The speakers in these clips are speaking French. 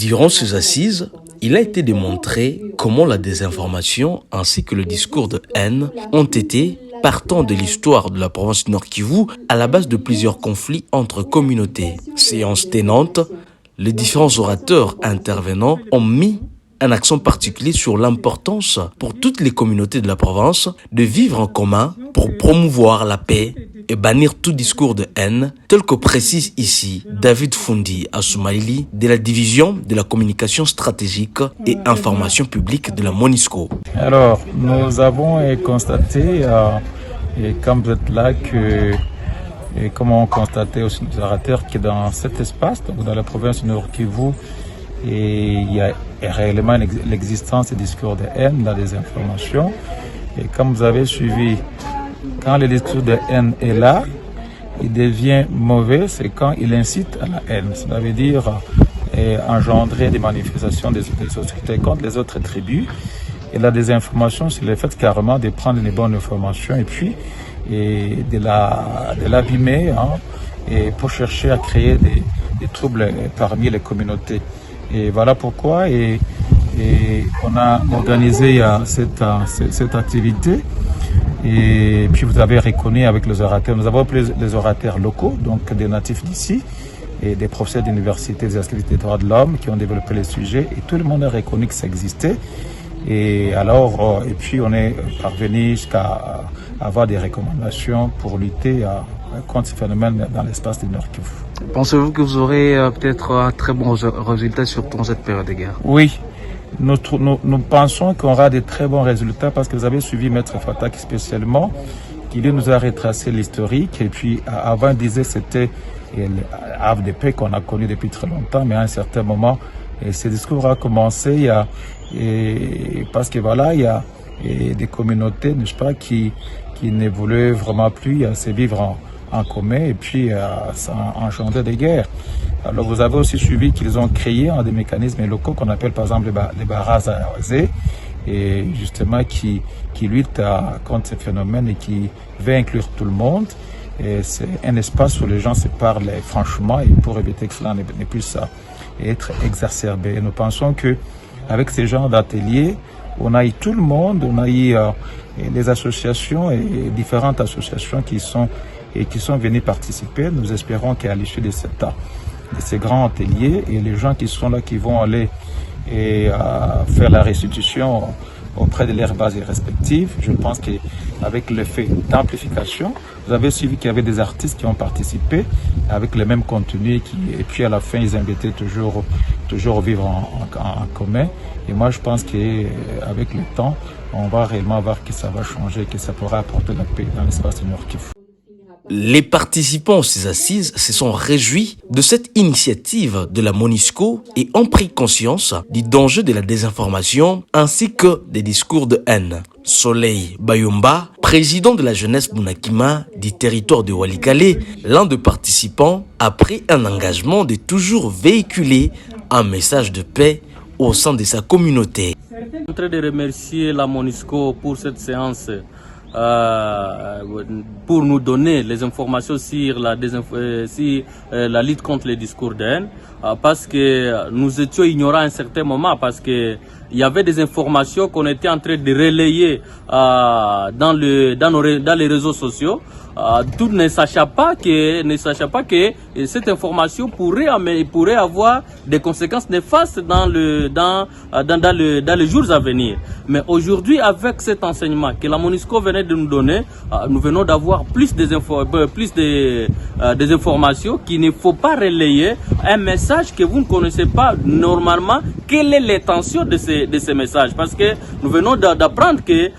Durant ces assises, il a été démontré comment la désinformation ainsi que le discours de haine ont été, partant de l'histoire de la province du Nord Kivu, à la base de plusieurs conflits entre communautés. Séance tenante, les différents orateurs intervenants ont mis un accent particulier sur l'importance pour toutes les communautés de la province de vivre en commun pour promouvoir la paix et bannir tout discours de haine, tel que précise ici David Fundi Asumaili de la division de la communication stratégique et information publique de la MONUSCO. Alors, nous avons constaté, et comme vous êtes là, et comme on constatait aussi les orateurs, que dans cet espace, donc dans la province du Nord Kivu, et il y a réellement l'existence des discours de haine, la désinformation. Et comme vous avez suivi, quand le discours de haine est là, il devient mauvais, c'est quand il incite à la haine. Ça veut dire engendrer des manifestations des autorités contre les autres tribus. Et la désinformation, c'est le fait carrément de prendre une bonne information et puis de l'abîmer et pour chercher à créer des troubles parmi les communautés. Et voilà pourquoi et on a organisé cette activité. Et puis vous avez reconnu avec les orateurs, nous avons appelé les orateurs locaux, donc des natifs d'ici, et des professeurs d'université, des activités des droits de l'homme qui ont développé le sujet. Et tout le monde a reconnu que ça existait. Et alors, et puis on est parvenu jusqu'à avoir des recommandations pour lutter contre ce phénomène dans l'espace du Nord Kivu. Pensez-vous que vous aurez peut-être un très bon résultat surtout dans cette période de guerre? Oui, nous pensons qu'on aura de très bons résultats parce que vous avez suivi Maître Fatak spécialement, qui lui nous a retracé l'historique. Et puis avant, il disait que c'était le havre de paix qu'on a connu depuis très longtemps, mais à un certain moment, ce discours a commencé parce que voilà, il y a des communautés, n'est-ce pas, qui ne voulaient vraiment plus se vivre en commun et puis ça a engendré des guerres. Alors vous avez aussi suivi qu'ils ont créé des mécanismes locaux qu'on appelle par exemple les barrages arrosés et justement qui luttent contre ces phénomènes et qui veut inclure tout le monde. Et c'est un espace où les gens se parlent franchement et pour éviter que cela ne puisse être exacerbé. Et nous pensons que avec ces genres d'ateliers, on a eu tout le monde, on a eu les associations et différentes associations qui sont venus participer. Nous espérons qu'à l'issue de ces grands ateliers et les gens qui sont là, qui vont aller faire la restitution auprès de leurs bases respectives, je pense qu'avec l'effet d'amplification, vous avez suivi qu'il y avait des artistes qui ont participé avec le même contenu et puis à la fin, ils invitaient toujours vivre en commun. Et moi, je pense qu'avec le temps, on va réellement voir que ça va changer, que ça pourra apporter la paix dans l'espace du Nord Kivu. Les participants à ces assises se sont réjouis de cette initiative de la MONUSCO et ont pris conscience du danger de la désinformation ainsi que des discours de haine. Soleil Bayomba, président de la jeunesse Bunakima du territoire de Walikale, l'un des participants, a pris un engagement de toujours véhiculer un message de paix au sein de sa communauté. Je suis en train de remercier la MONUSCO pour cette séance. Pour nous donner les informations sur la lutte contre les discours de haine, parce que nous étions ignorants à un certain moment, parce que il y avait des informations qu'on était en train de relayer dans les réseaux sociaux. Tout ne sachant pas que cette information pourrait avoir des conséquences néfastes dans les jours à venir. Mais aujourd'hui, avec cet enseignement que la MONUSCO venait de nous donner, nous venons d'avoir plus des informations qu'il ne faut pas relayer un message que vous ne connaissez pas normalement. Quelle est l'intention de ces messages? Parce que nous venons d'apprendre que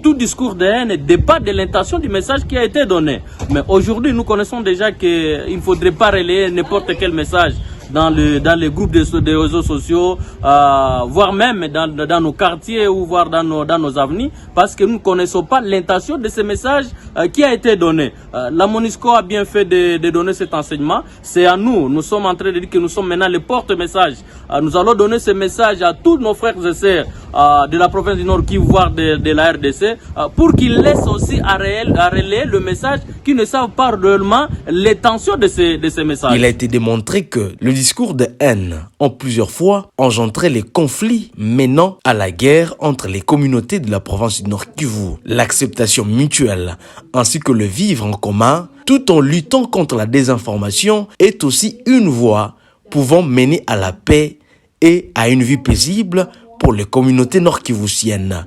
tout discours de haine dépend de l'intention du message qui a été donné. Mais aujourd'hui, nous connaissons déjà qu'il ne faudrait pas relayer n'importe quel message dans les groupes des réseaux sociaux, voire même dans nos quartiers ou voire dans nos avenues, parce que nous ne connaissons pas l'intention de ce message qui a été donné. La MONUSCO a bien fait de donner cet enseignement. C'est à nous. Nous sommes en train de dire que nous sommes maintenant les porte-messages. Nous allons donner ce message à tous nos frères et sœurs de la province du Nord Kivu, voire de la RDC, pour qu'ils laissent aussi à relayer le message, qu'ils ne savent pas réellement l'intention de ces messages. Il a été démontré que le discours de haine ont plusieurs fois engendré les conflits menant à la guerre entre les communautés de la province du Nord Kivu. L'acceptation mutuelle ainsi que le vivre en commun tout en luttant contre la désinformation est aussi une voie pouvant mener à la paix et à une vie paisible pour les communautés nord-kivusiennes.